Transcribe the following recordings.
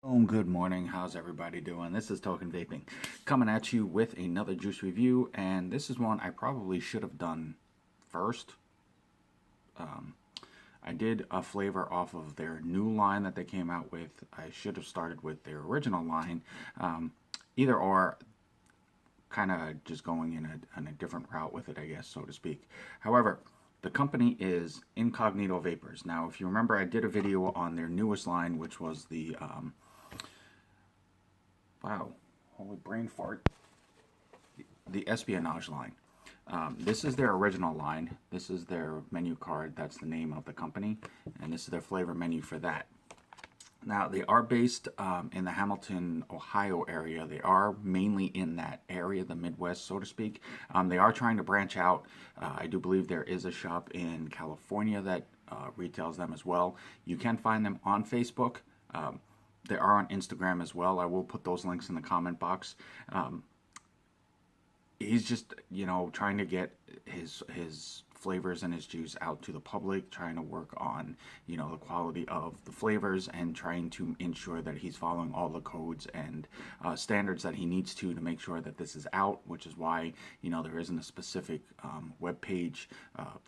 Good morning. How's everybody doing? This is Token Vaping coming at you with another juice review, and this is one I probably should have done first. I did a flavor off of their new line that they came out with. I should have started with their original line. Either or, kind of just going in a different route with it, I guess, so to speak. However, the company is Incognito Vapors. Now, if you remember, I did a video on their newest line, which was the wow, holy brain fart. The espionage line. This is their original line. This is their menu card. That's the name of the company. And this is their flavor menu for that. Now, they are based in the Hamilton, Ohio area. They are mainly in that area, the Midwest, so to speak. They are trying to branch out. I do believe there is a shop in California that retails them as well. You can find them on Facebook. They are on Instagram as well. I will put those links in the comment box. He's just, trying to get his flavors and his juice out to the public, trying to work on, the quality of the flavors and trying to ensure that he's following all the codes and standards that he needs to make sure that this is out, which is why, there isn't a specific web page,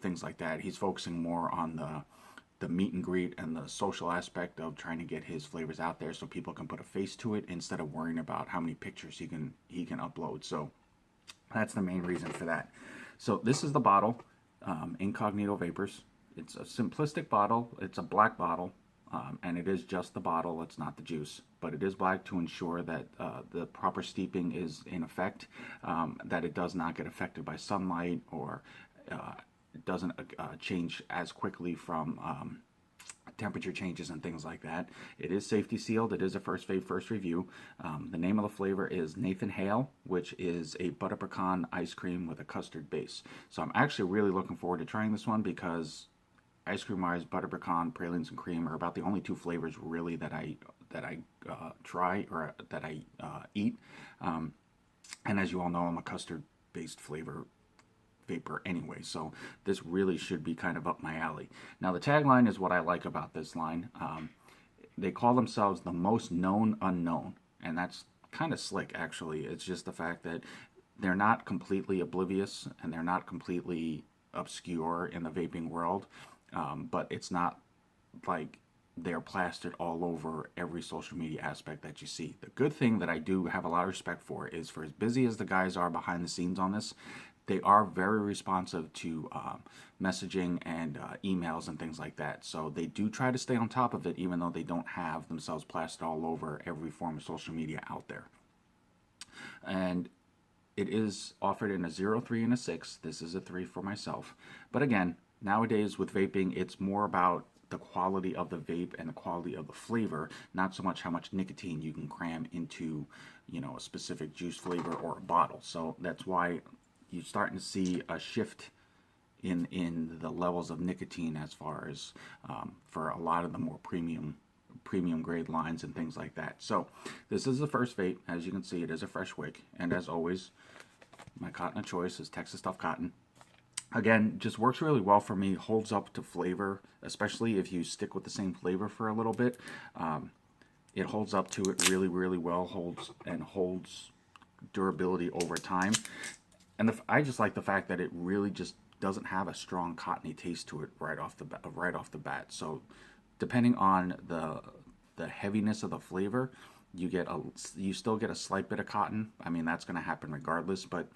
things like that. He's focusing more on the meet and greet and the social aspect of trying to get his flavors out there so people can put a face to it instead of worrying about how many pictures he can upload. So that's the main reason for that. So this is the bottle, Incognito Vapors. It's a simplistic bottle. It's a black bottle, and it is just the bottle. It's not the juice, but it is black to ensure that the proper steeping is in effect, that it does not get affected by sunlight or it doesn't change as quickly from temperature changes and things like that. It is safety sealed. It is a first vape, first review. The name of the flavor is Nathan Hale, which is a butter pecan ice cream with a custard base. So I'm actually really looking forward to trying this one because ice cream wise, butter pecan, pralines, and cream are about the only two flavors really that I try or that I eat. And as you all know, I'm a custard based vapor anyway, so this really should be kind of up my alley. Now the tagline is what I like about this line. They call themselves the most known unknown, and that's kind of slick actually. It's just the fact that they're not completely oblivious and they're not completely obscure in the vaping world, but it's not like they're plastered all over every social media aspect that you see. The good thing that I do have a lot of respect for is, for as busy as the guys are behind the scenes on this, they are very responsive to messaging and emails and things like that. So they do try to stay on top of it, even though they don't have themselves plastered all over every form of social media out there. And it is offered in a 0, 3, and a 6. This is a 3 for myself. But again, nowadays with vaping, it's more about the quality of the vape and the quality of the flavor, not so much how much nicotine you can cram into, a specific juice flavor or a bottle. So that's why you're starting to see a shift in the levels of nicotine as far as for a lot of the more premium grade lines and things like that. So this is the first vape. As you can see, it is a fresh wick, and as always, my cotton of choice is Texas Tough Cotton. Again, just works really well for me, holds up to flavor, especially if you stick with the same flavor for a little bit. It holds up to it really well, holds durability over time. And I just like the fact that it really just doesn't have a strong cottony taste to it right off the bat. So depending on the heaviness of the flavor, you still get a slight bit of cotton. I mean, that's going to happen regardless, but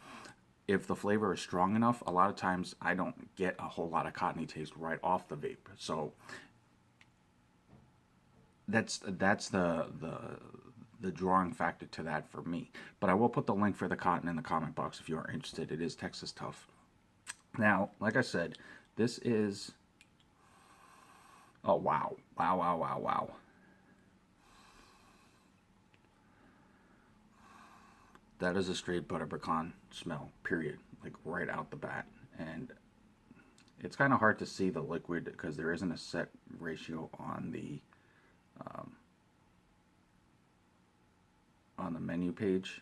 if the flavor is strong enough, a lot of times I don't get a whole lot of cottony taste right off the vape. So that's the drawing factor to that for me. But I will put the link for the cotton in the comment box if you are interested. It is Texas Tough. Now, like I said, this is, oh wow, wow. That is a straight butter pecan smell, period, like right out the bat. And it's kind of hard to see the liquid because there isn't a set ratio on the menu page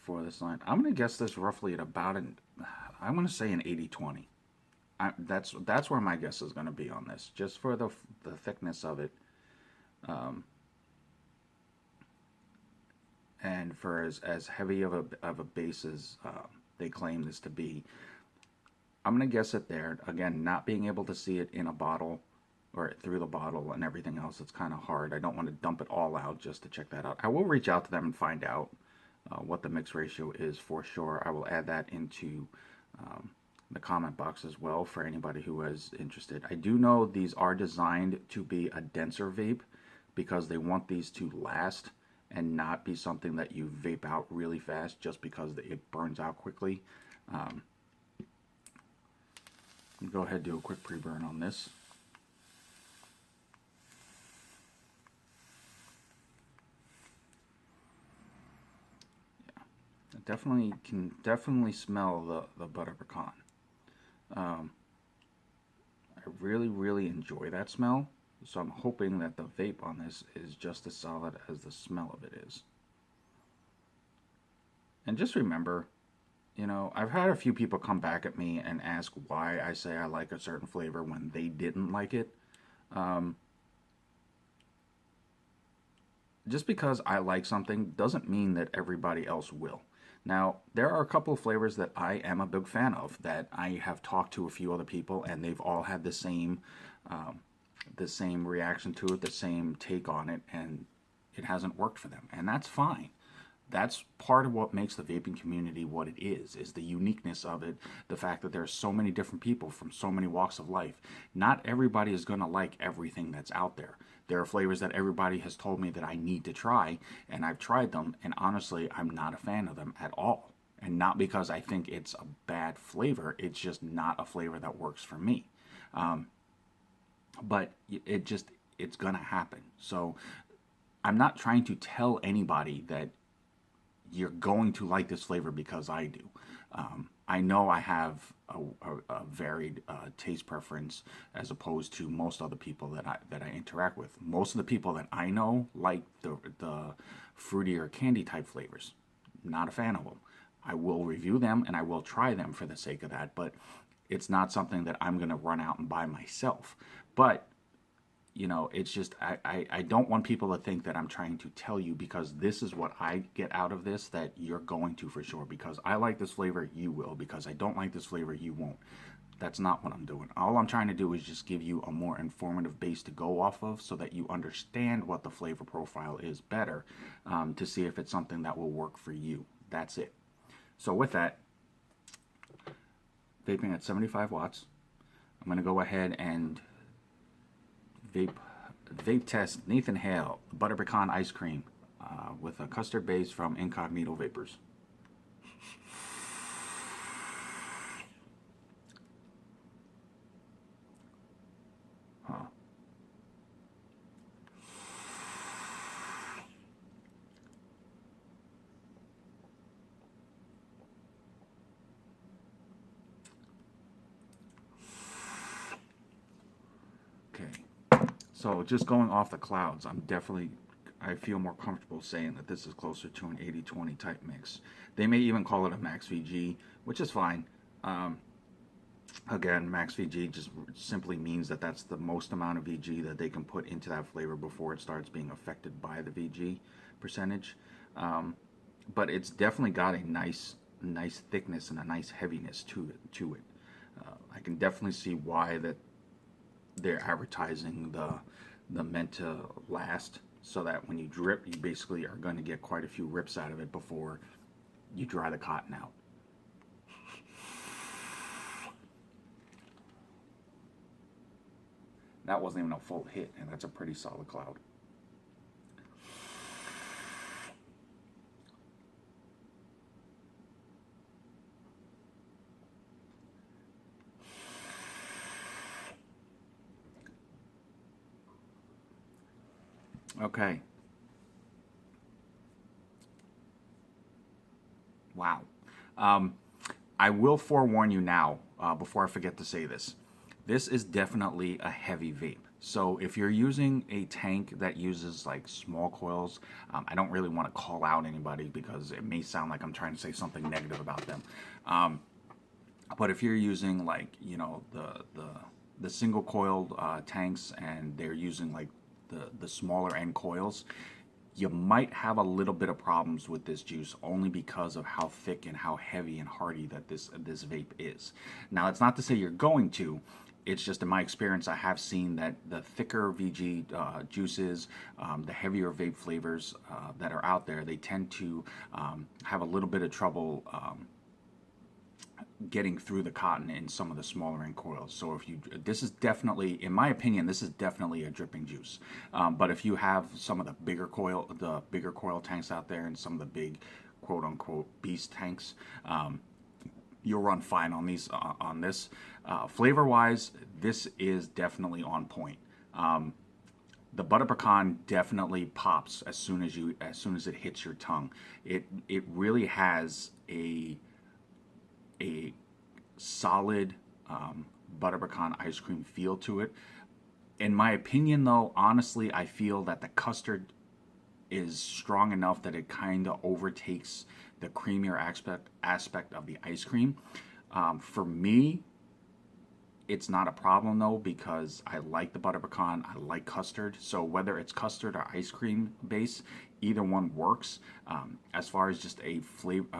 for this line. I'm going to guess this roughly at about I'm going to say an 80-20. That's where my guess is going to be on this, just for the thickness of it. and for as heavy of a base as they claim this to be, I'm going to guess it there. Again, not being able to see it in a bottle or through the bottle and everything else, it's kind of hard. I don't want to dump it all out just to check that out. I will reach out to them and find out what the mix ratio is for sure. I will add that into the comment box as well for anybody who is interested. I do know these are designed to be a denser vape because they want these to last and not be something that you vape out really fast just because it burns out quickly. Go ahead and do a quick pre-burn on this. Yeah, I can definitely smell the butter pecan. I really enjoy that smell, so I'm hoping that the vape on this is just as solid as the smell of it is. And just remember, you know, I've had a few people come back at me and ask why I say I like a certain flavor when they didn't like it. Just because I like something doesn't mean that everybody else will. Now, there are a couple of flavors that I am a big fan of that I have talked to a few other people and they've all had the same reaction to it, the same take on it, and it hasn't worked for them. And that's fine. That's part of what makes the vaping community what it is the uniqueness of it, the fact that there's so many different people from so many walks of life. Not everybody is going to like everything that's out there. There are flavors that everybody has told me that I need to try, and I've tried them, and honestly, I'm not a fan of them at all. And not because I think it's a bad flavor, it's just not a flavor that works for me. But it's going to happen. So I'm not trying to tell anybody that you're going to like this flavor because I do. I know I have a varied taste preference as opposed to most other people that I interact with. Most of the people that I know like the fruity or candy type flavors. Not a fan of them. I will review them and I will try them for the sake of that, but it's not something that I'm going to run out and buy myself. But you know, it's just, I don't want people to think that I'm trying to tell you because this is what I get out of this that you're going to for sure. Because I like this flavor, you will. Because I don't like this flavor, you won't. That's not what I'm doing. All I'm trying to do is just give you a more informative base to go off of so that you understand what the flavor profile is better to see if it's something that will work for you. That's it. So with that, vaping at 75 watts, I'm going to go ahead and vape test Nathan Hale butter pecan ice cream with a custard base from Incognito Vapors. Okay, so just going off the clouds, I feel more comfortable saying that this is closer to an 80-20 type mix. They may even call it a max VG, which is fine. Again, max VG just simply means that that's the most amount of VG that they can put into that flavor before it starts being affected by the VG percentage. But it's definitely got a nice thickness and a nice heaviness to it. I can definitely see why that they're advertising the meant to last, so that when you drip, you basically are going to get quite a few rips out of it before you dry the cotton out. That wasn't even a full hit, and that's a pretty solid cloud. Okay. Wow. I will forewarn you now, before I forget to say this. This is definitely a heavy vape. So if you're using a tank that uses like small coils, I don't really want to call out anybody because it may sound like I'm trying to say something negative about them. But if you're using like, you know, the single coiled tanks and they're using like the smaller end coils, you might have a little bit of problems with this juice only because of how thick and how heavy and hearty that this vape is. Now, it's not to say you're going to. It's just in my experience, I have seen that the thicker VG juices, the heavier vape flavors that are out there, they tend to have a little bit of trouble getting through the cotton in some of the smaller end coils. So if you, this is definitely, in my opinion, this is definitely a dripping juice. But if you have some of the bigger coil tanks out there and some of the big quote unquote beast tanks, you'll run fine on these on this. Flavor wise, this is definitely on point. The butter pecan definitely pops as soon as it hits your tongue. It really has a solid butter pecan ice cream feel to it. In my opinion, though, honestly, I feel that the custard is strong enough that it kind of overtakes the creamier aspect of the ice cream. For me, it's not a problem though, because I like the butter pecan, I like custard. So whether it's custard or ice cream base, either one works. As far as just a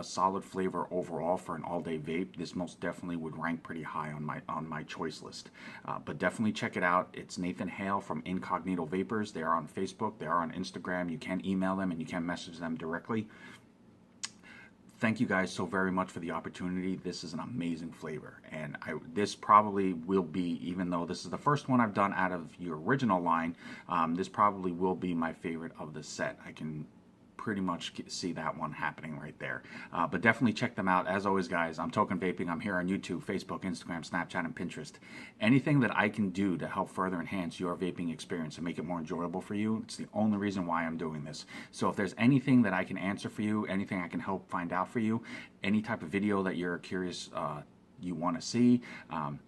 solid flavor overall for an all-day vape, this most definitely would rank pretty high on my choice list. But definitely check it out. It's Nathan Hale from Incognito Vapors. They are on Facebook, they are on Instagram. You can email them and you can message them directly. Thank you guys so very much for the opportunity. This is an amazing flavor, and this probably will be, even though this is the first one I've done out of your original line, this probably will be my favorite of the set. I can pretty much see that one happening right there. But definitely check them out. As always, guys, I'm Token Vaping. I'm here on YouTube, Facebook, Instagram, Snapchat, and Pinterest. Anything that I can do to help further enhance your vaping experience and make it more enjoyable for you, it's the only reason why I'm doing this. So if there's anything that I can answer for you, anything I can help find out for you, any type of video that you're curious you want to see,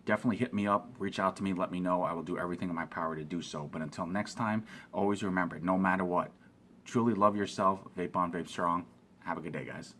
definitely hit me up, reach out to me, let me know. I will do everything in my power to do so. But until next time, always remember, no matter what, truly love yourself. Vape on, vape strong. Have a good day, guys.